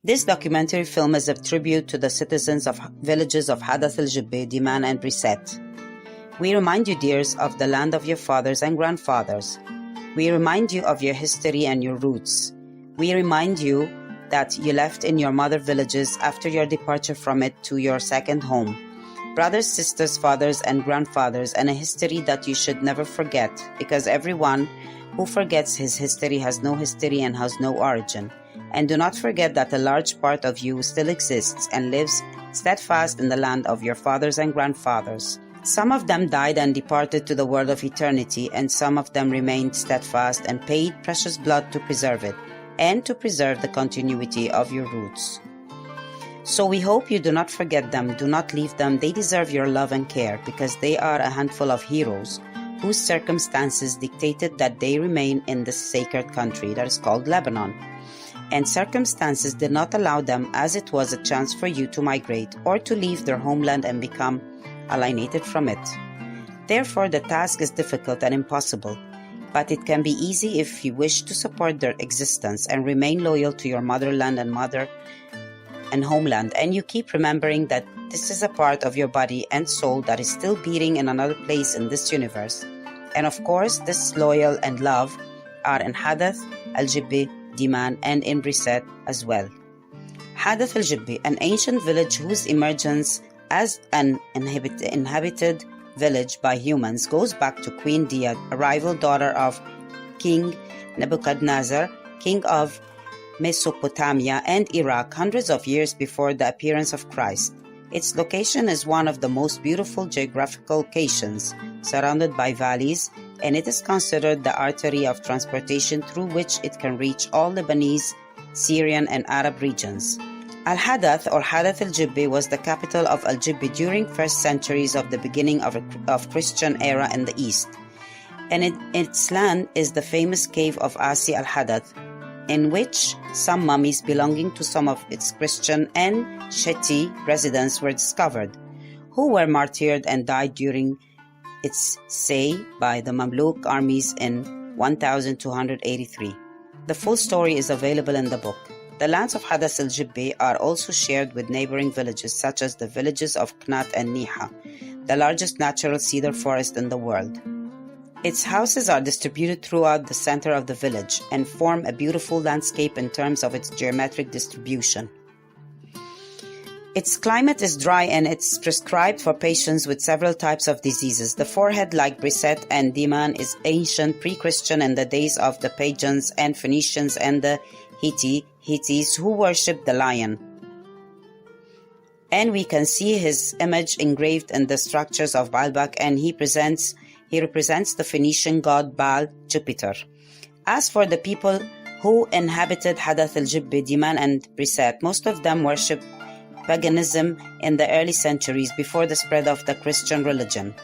This documentary film is a tribute to the citizens of villages of Hadath al-Jubba, Diman and Brisat. We remind you, dears, of the land of your fathers and grandfathers. We remind you of your history and your roots. We remind you that you left in your mother villages after your departure from it to your second home. Brothers, sisters, fathers, and grandfathers, and a history that you should never forget, because everyone who forgets his history has no history and has no origin. And do not forget that a large part of you still exists and lives steadfast in the land of your fathers and grandfathers. Some of them died and departed to the world of eternity, and some of them remained steadfast and paid precious blood to preserve it, and to preserve the continuity of your roots. So we hope you do not forget them, do not leave them. They deserve your love and care, because they are a handful of heroes whose circumstances dictated that they remain in this sacred country that is called Lebanon. And circumstances did not allow them, as it was a chance for you to migrate or to leave their homeland and become alienated from it. Therefore, the task is difficult and impossible, but it can be easy if you wish to support their existence and remain loyal to your motherland and homeland, and you keep remembering that this is a part of your body and soul that is still beating in another place in this universe. And of course, this loyal and love are in Hadath al-Jubba, Diman, and in Brisat as well. Hadath al-Jubba, an ancient village whose emergence as an inhabited village by humans goes back to Queen Dia, a rival daughter of King Nebuchadnezzar, king of Mesopotamia and Iraq, hundreds of years before the appearance of Christ. Its location is one of the most beautiful geographical locations, surrounded by valleys, and it is considered the artery of transportation through which it can reach all Lebanese, Syrian, and Arab regions. Al-Hadath or Hadath al-Jubba was the capital of al-Jubba during first centuries of the beginning of Christian era in the east, and its land is the famous cave of Asi al-Hadath, in which some mummies belonging to some of its Christian and Sheti residents were discovered, who were martyred and died during its stay by the Mamluk armies in 1283. The full story is available in the book. The lands of Hadath al-Jubba are also shared with neighboring villages such as the villages of Knat and Niha, the largest natural cedar forest in the world. Its houses are distributed throughout the center of the village and form a beautiful landscape in terms of its geometric distribution. Its climate is dry and it's prescribed for patients with several types of diseases. The forehead, like Brisat and Diman, is ancient, pre-Christian in the days of the Pagans and Phoenicians and the Hittites who worshipped the lion. And we can see his image engraved in the structures of Baalbek, and he represents the Phoenician god Baal, Jupiter. As for the people who inhabited Hadath al-Jubba, Diman, and Brisat, most of them worshipped paganism in the early centuries before the spread of the Christian religion.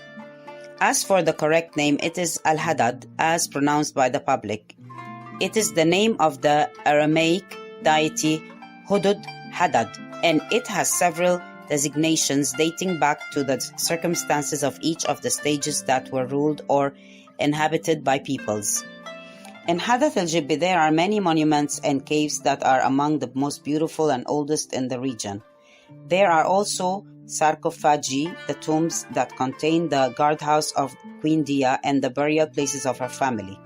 As for the correct name, it is Al-Hadad, as pronounced by the public. It is the name of the Aramaic deity Hudud Hadad, and it has several designations dating back to the circumstances of each of the stages that were ruled or inhabited by peoples. In Hadath al-Jubba, there are many monuments and caves that are among the most beautiful and oldest in the region. There are also sarcophagi, the tombs that contain the guardhouse of Queen Dia and the burial places of her family.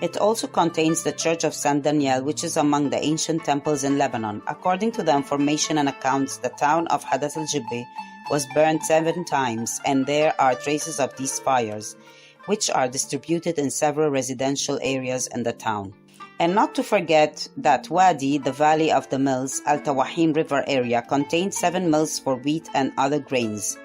It also contains the Church of Saint Daniel, which is among the ancient temples in Lebanon. According to the information and accounts, the town of Hadath al-Jubba was burned 7 times, and there are traces of these fires, which are distributed in several residential areas in the town. And not to forget that Wadi, the valley of the mills, Al-Tawahim River area, contains 7 mills for wheat and other grains.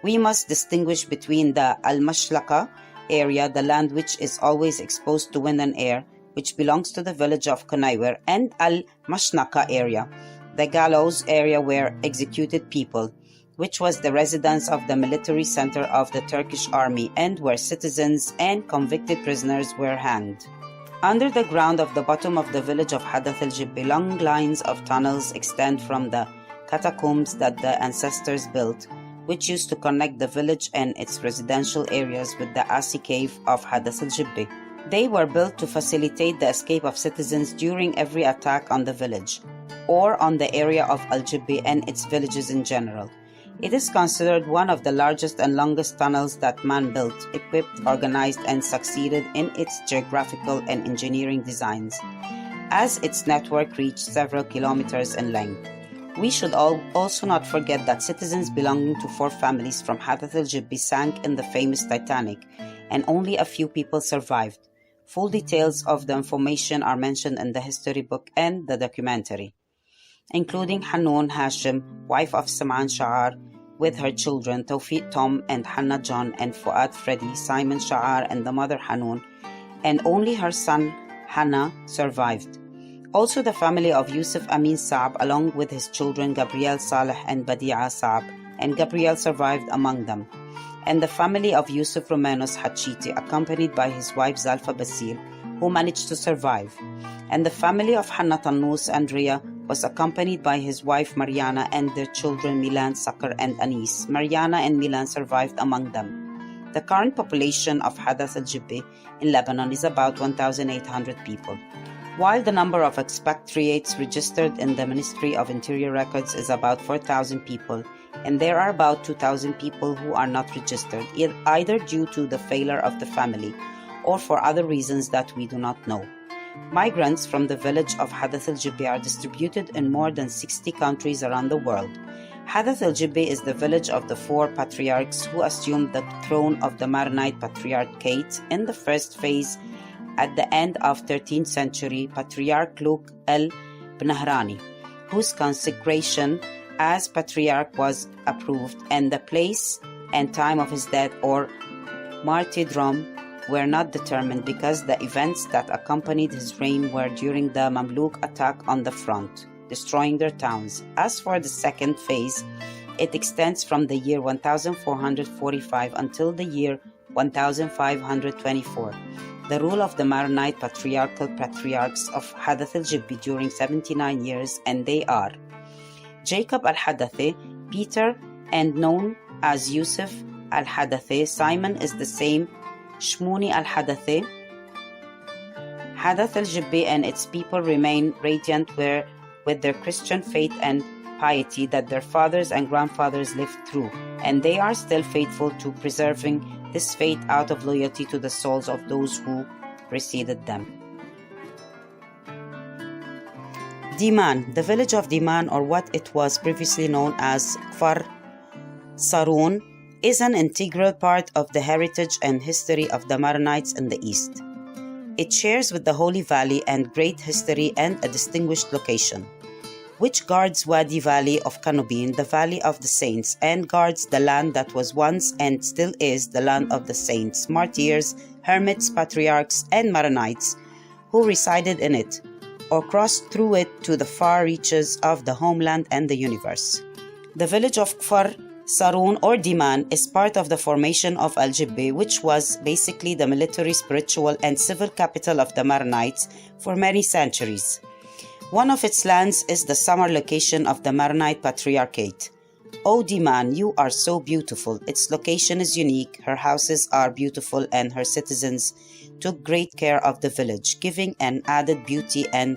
We must distinguish between the Al-Mashlaka area, the land which is always exposed to wind and air, which belongs to the village of Kunaywer, and Al-Mashnaka area, the gallows area where executed people, which was the residence of the military center of the Turkish army and where citizens and convicted prisoners were hanged. Under the ground of the bottom of the village of Hadath al-Jubba, long lines of tunnels extend from the catacombs that the ancestors built, which used to connect the village and its residential areas with the Asi cave of Hadath al-Jubba. They were built to facilitate the escape of citizens during every attack on the village, or on the area of Al-Jubbi and its villages in general. It is considered one of the largest and longest tunnels that man built, equipped, organized, and succeeded in its geographical and engineering designs, as its network reached several kilometers in length. We should also not forget that citizens belonging to 4 families from Hadath al-Jubbi sank in the famous Titanic, and only a few people survived. Full details of the information are mentioned in the history book and the documentary, including Hanoun Hashim, wife of Sam'an Sha'ar, with her children Tawfiq Tom and Hannah John and Fuad Freddy, Simon Sha'ar and the mother Hanoun, and only her son Hannah survived. Also the family of Yusuf Amin Saab, along with his children Gabriel Saleh and Badi'a Saab, and Gabriel survived among them, and the family of Yusuf Romanos Hachiti, accompanied by his wife Zalfa Basir, who managed to survive, and the family of Hannah Tannous Andrea was accompanied by his wife Mariana and their children Milan, Sakar, and Anis. Mariana and Milan survived among them. The current population of Hadath al-Jubbi in Lebanon is about 1,800 people, while the number of expatriates registered in the Ministry of Interior Records is about 4,000 people, and there are about 2,000 people who are not registered, either due to the failure of the family or for other reasons that we do not know. Migrants from the village of Hadath al-Jubbi are distributed in more than 60 countries around the world. Hadath al-Jubbi is the village of the 4 patriarchs who assumed the throne of the Maronite Patriarchate in the first phase at the end of 13th century, Patriarch Luke el-Bnahrani, whose consecration as patriarch was approved, and the place and time of his death or martyrdom were not determined because the events that accompanied his reign were during the Mamluk attack on the front, destroying their towns. As for the second phase, it extends from the year 1445 until the year 1524. The rule of the Maronite patriarchal patriarchs of Hadath al-Jubbi during 79 years, and they are Jacob al-Hadathi, Peter, and known as Yusuf al-Hadathi. Simon is the same, Shmuni al-Hadathi. Hadath al-Jubbi and its people remain radiant with their Christian faith and piety that their fathers and grandfathers lived through, and they are still faithful to preserving this faith out of loyalty to the souls of those who preceded them. Diman, the village of Diman, or what it was previously known as Kfar Sarun, is an integral part of the heritage and history of the Maronites in the east. It shares with the Holy Valley and great history and a distinguished location, which guards Wadi Valley of Canubin, the Valley of the Saints, and guards the land that was once and still is the land of the saints, martyrs, hermits, patriarchs, and Maronites who resided in it or crossed through it to the far reaches of the homeland and the universe. The village of Kfar Sarun or Diman is part of the formation of Al-Jubbi, which was basically the military, spiritual, and civil capital of the Maronites for many centuries. One of its lands is the summer location of the Maronite Patriarchate. O Diman, you are so beautiful. Its location is unique, her houses are beautiful, and her citizens took great care of the village, giving an added beauty and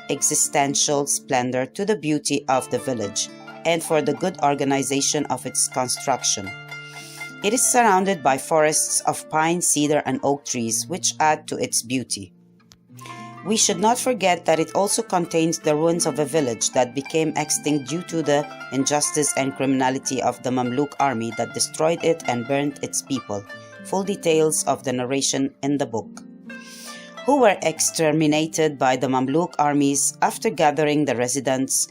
existential splendor to the beauty of the village and for the good organization of its construction. It is surrounded by forests of pine, cedar, and oak trees, which add to its beauty. We should not forget that it also contains the ruins of a village that became extinct due to the injustice and criminality of the Mamluk army that destroyed it and burnt its people. Full details of the narration in the book. Who were exterminated by the Mamluk armies after gathering the residents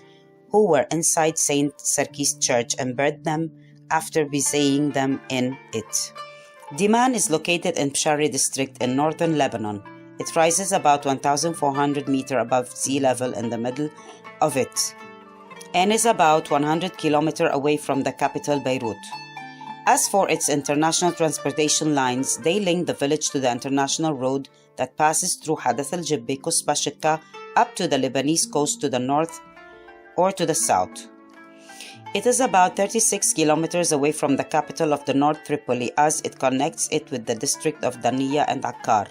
who were inside Saint Sarkis Church and burned them after busying them in it. Diman is located in Pshari district in northern Lebanon. It rises about 1,400 meters above sea level in the middle of it and is about 100 kilometers away from the capital Beirut. As for its international transportation lines, they link the village to the international road that passes through Hadath al-Jubbi, Kusba Shikka, up to the Lebanese coast to the north or to the south. It is about 36 kilometers away from the capital of the North Tripoli, as it connects it with the district of Daniya and Akkar,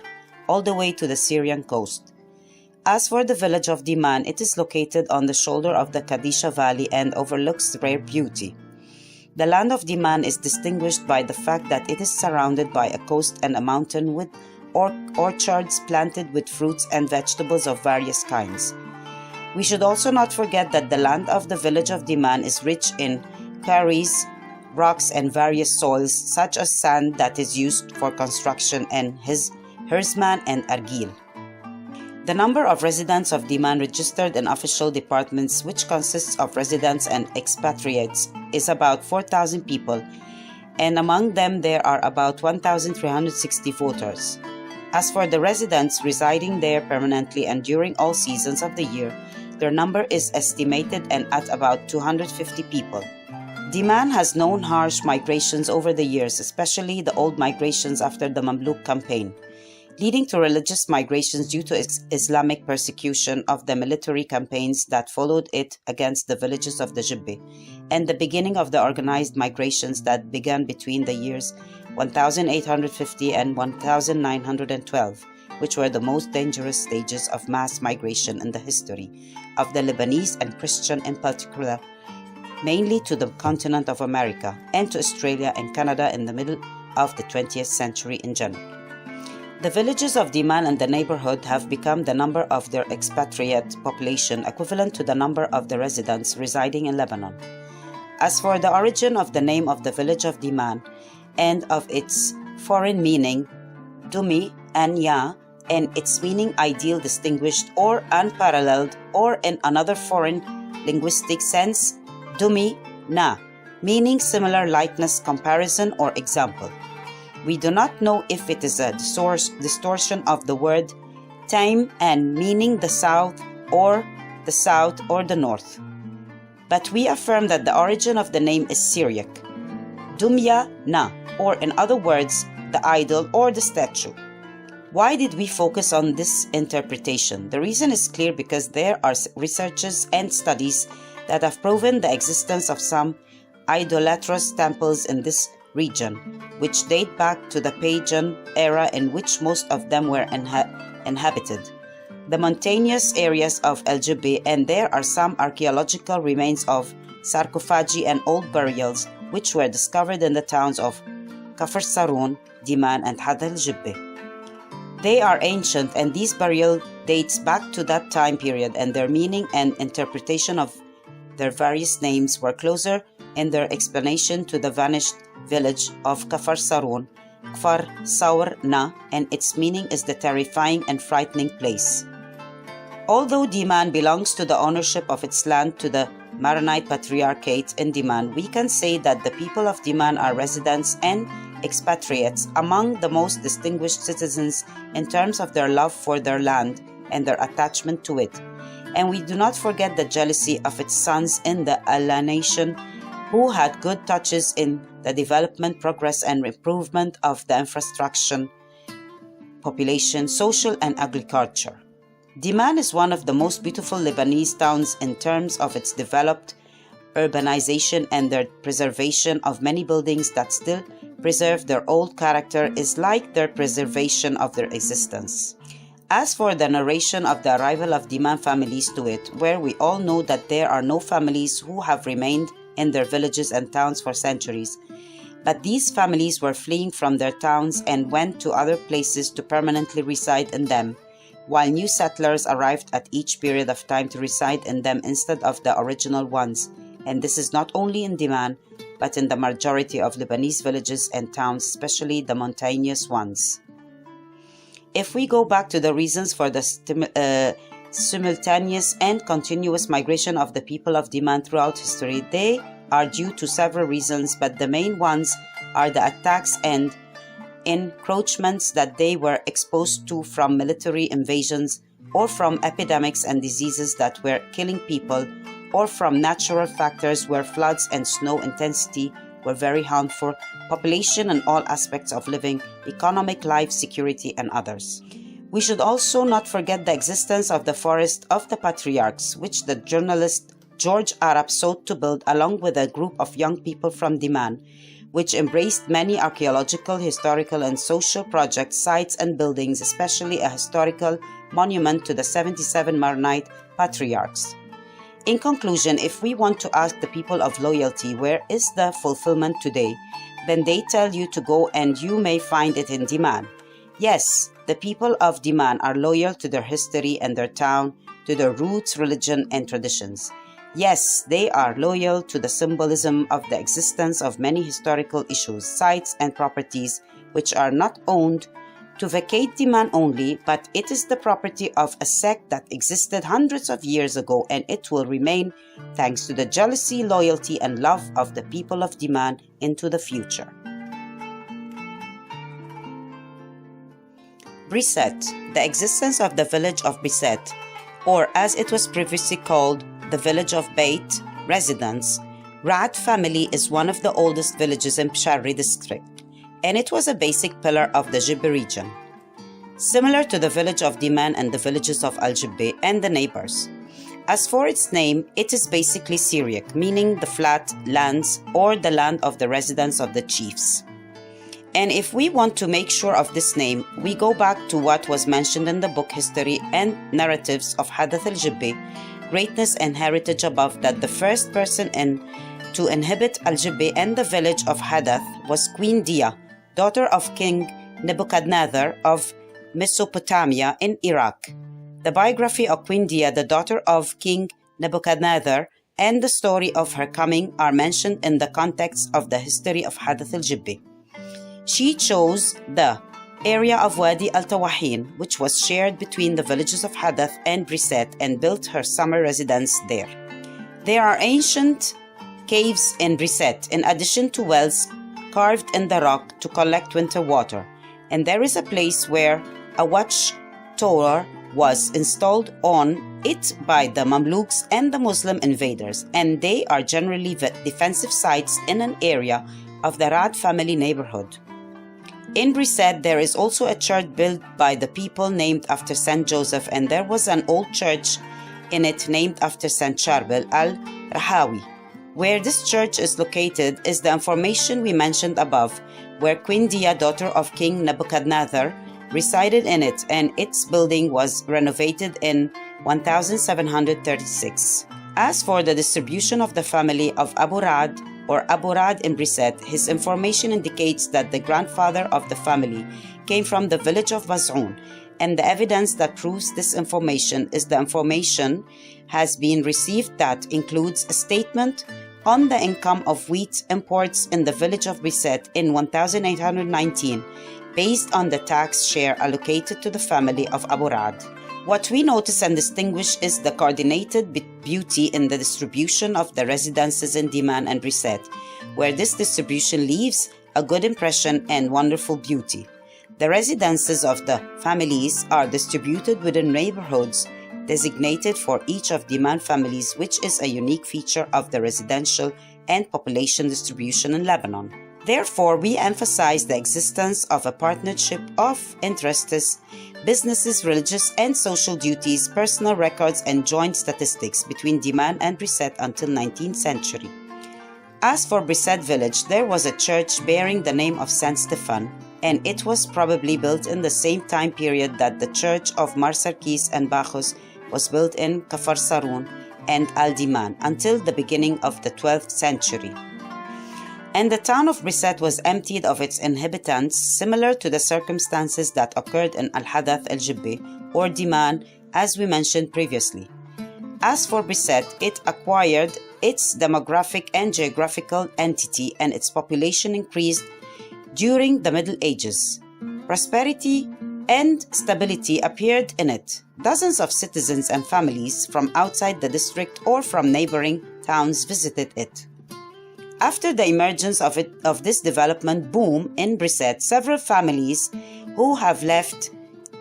all the way to the Syrian coast. As for the village of Diman, it is located on the shoulder of the Kadisha Valley and overlooks rare beauty. The land of Diman is distinguished by the fact that it is surrounded by a coast and a mountain with orchards planted with fruits and vegetables of various kinds. We should also not forget that the land of the village of Diman is rich in quarries, rocks, and various soils, such as sand that is used for construction and Hersman and Argil. The number of residents of Diman registered in official departments, which consists of residents and expatriates, is about 4,000 people, and among them there are about 1,360 voters. As for the residents residing there permanently and during all seasons of the year, their number is estimated and at about 250 people. Diman has known harsh migrations over the years, especially the old migrations after the Mamluk campaign, leading to religious migrations due to Islamic persecution of the military campaigns that followed it against the villages of the jubba, and the beginning of the organized migrations that began between the years 1850 and 1912, which were the most dangerous stages of mass migration in the history of the Lebanese and Christian in particular, mainly to the continent of America and to Australia and Canada in the middle of the 20th century in general. The villages of Diman and the neighborhood have become the number of their expatriate population equivalent to the number of the residents residing in Lebanon. As for the origin of the name of the village of Diman and of its foreign meaning, Dumi and Ya, and its meaning ideal, distinguished, or unparalleled, or in another foreign linguistic sense, Dumi Na, meaning similar, likeness, comparison, or example. We do not know if it is a distortion of the word time and meaning the south or the north. But we affirm that the origin of the name is Syriac, Dumya Na, or in other words, the idol or the statue. Why did we focus on this interpretation? The reason is clear because there are researches and studies that have proven the existence of some idolatrous temples in this region, which date back to the pagan era in which most of them were inhabited, the mountainous areas of El Jubba, and there are some archaeological remains of sarcophagi and old burials which were discovered in the towns of Kafr Sarun, Diman, and Hadath al-Jubba. They are ancient, and these burial dates back to that time period, and their meaning and interpretation of their various names were closer in their explanation to the vanished village of Kafr Sarun, Kfar Sawr Na, and its meaning is the terrifying and frightening place. Although Diman belongs to the ownership of its land to the Maronite Patriarchate in Diman, we can say that the people of Diman are residents and expatriates, among the most distinguished citizens in terms of their love for their land and their attachment to it. And we do not forget the jealousy of its sons in the Allah nation, who had good touches in the development, progress, and improvement of the infrastructure, population, social, and agriculture. Diman is one of the most beautiful Lebanese towns in terms of its developed urbanization, and their preservation of many buildings that still preserve their old character is like their preservation of their existence. As for the narration of the arrival of Diman families to it, where we all know that there are no families who have remained in their villages and towns for centuries, but these families were fleeing from their towns and went to other places to permanently reside in them, while new settlers arrived at each period of time to reside in them instead of the original ones. And this is not only in Diman, but in the majority of Lebanese villages and towns, especially the mountainous ones. If we go back to the reasons for the simultaneous and continuous migration of the people of Diman throughout history, they are due to several reasons, but the main ones are the attacks and encroachments that they were exposed to from military invasions, or from epidemics and diseases that were killing people, or from natural factors where floods and snow intensity were very harmful, population and all aspects of living, economic life, security, and others. We should also not forget the existence of the Forest of the Patriarchs, which the journalist George Arab sought to build along with a group of young people from Diman, which embraced many archaeological, historical, and social projects, sites, and buildings, especially a historical monument to the 77 Maronite patriarchs. In conclusion, if we want to ask the people of loyalty, where is the fulfillment today, then they tell you to go and you may find it in Diman. Yes, the people of Diman are loyal to their history and their town, to their roots, religion, and traditions. Yes, they are loyal to the symbolism of the existence of many historical issues, sites, and properties which are not owned to vacate Diman only, but it is the property of a sect that existed hundreds of years ago, and it will remain thanks to the jealousy, loyalty, and love of the people of Diman into the future. Brisat, the existence of the village of Brisat, or as it was previously called, the village of Beit, residence. Ra'ad family is one of the oldest villages in Psharri district, and it was a basic pillar of the Jubba region, similar to the village of Diman and the villages of Al-Jubba and the neighbors. As for its name, it is basically Syriac, meaning the flat lands or the land of the residence of the chiefs. And if we want to make sure of this name, we go back to what was mentioned in the book History and Narratives of Hadath al-Jubba, Greatness and Heritage above, that the first person to inhabit Al-Jubba and the village of Hadath was Queen Dia, daughter of King Nebuchadnezzar of Mesopotamia in Iraq. The biography of Queen Dia, the daughter of King Nebuchadnezzar, and the story of her coming are mentioned in the context of the history of Hadath al-Jubba. She chose the area of Wadi al-Tawahin, which was shared between the villages of Hadath and Brisat, and built her summer residence there. There are ancient caves in Brisat, in addition to wells carved in the rock to collect winter water, and there is a place where a watchtower was installed on it by the Mamluks and the Muslim invaders, and they are generally defensive sites in an area of the Ra'ad family neighborhood. In Brisat, there is also a church built by the people named after Saint Joseph, and there was an old church in it named after Saint Charbel al-Rahawi. Where this church is located is the information we mentioned above, where Queen Dia, daughter of King Nebuchadnezzar, resided in it, and its building was renovated in 1736. As for the distribution of the family of Abu Ra'ad or Abu Ra'ad in Brisat, his information indicates that the grandfather of the family came from the village of Maz'un, and the evidence that proves this information is the information has been received that includes a statement on the income of wheat imports in the village of Brisat in 1819, based on the tax share allocated to the family of Abu Ra'ad. What we notice and distinguish is the coordinated beauty in the distribution of the residences in Diman and Brisat, where this distribution leaves a good impression and wonderful beauty. The residences of the families are distributed within neighborhoods designated for each of Diman families, which is a unique feature of the residential and population distribution in Lebanon. Therefore, we emphasize the existence of a partnership of interests, businesses, religious and social duties, personal records, and joint statistics between Diman and Brisat until 19th century. As for Brisat village, there was a church bearing the name of Saint Stephen, and it was probably built in the same time period that the church of Mar Sarkis and Bacchus was built in Kafar Sarun and Al-Diman until the beginning of the 12th century. And the town of Brisat was emptied of its inhabitants, similar to the circumstances that occurred in Al-Hadath al-Jubba or Diman, as we mentioned previously. As for Brisat, it acquired its demographic and geographical entity, and its population increased during the Middle Ages. Prosperity and stability appeared in it. Dozens of citizens and families from outside the district or from neighboring towns visited it. After the emergence of this development boom in Brisat, several families who have left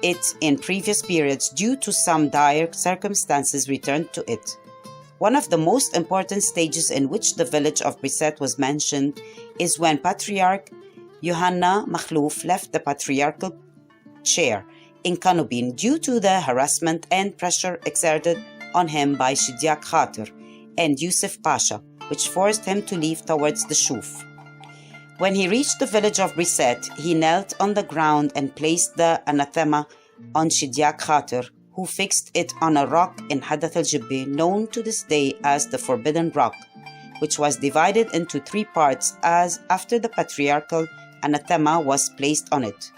it in previous periods due to some dire circumstances returned to it. One of the most important stages in which the village of Brisat was mentioned is when Patriarch Yohanna Makhlouf left the patriarchal chair in Kanubin due to the harassment and pressure exerted on him by Shidiak Khatir and Yusuf Pasha, which forced him to leave towards the Shuf. When he reached the village of Brisat, he knelt on the ground and placed the anathema on Shidyak Khatir, who fixed it on a rock in Hadath al-Jubba, known to this day as the Forbidden Rock, which was divided into 3 parts as after the patriarchal anathema was placed on it.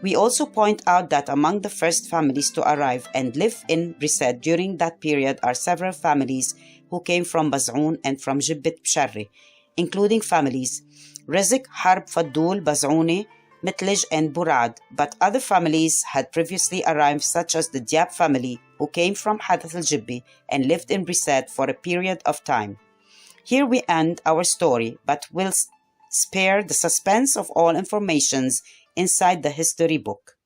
We also point out that among the first families to arrive and live in Brisat during that period are several families who came from Baz'oun and from Jibbat Bsharri, including families Rizq, Harb, Faddul, Baz'ouni, Mitlij, and Burad, but other families had previously arrived, such as the Diab family, who came from Hadath al-Jubba and lived in Brisat for a period of time. Here we end our story, but will spare the suspense of all informations inside the history book.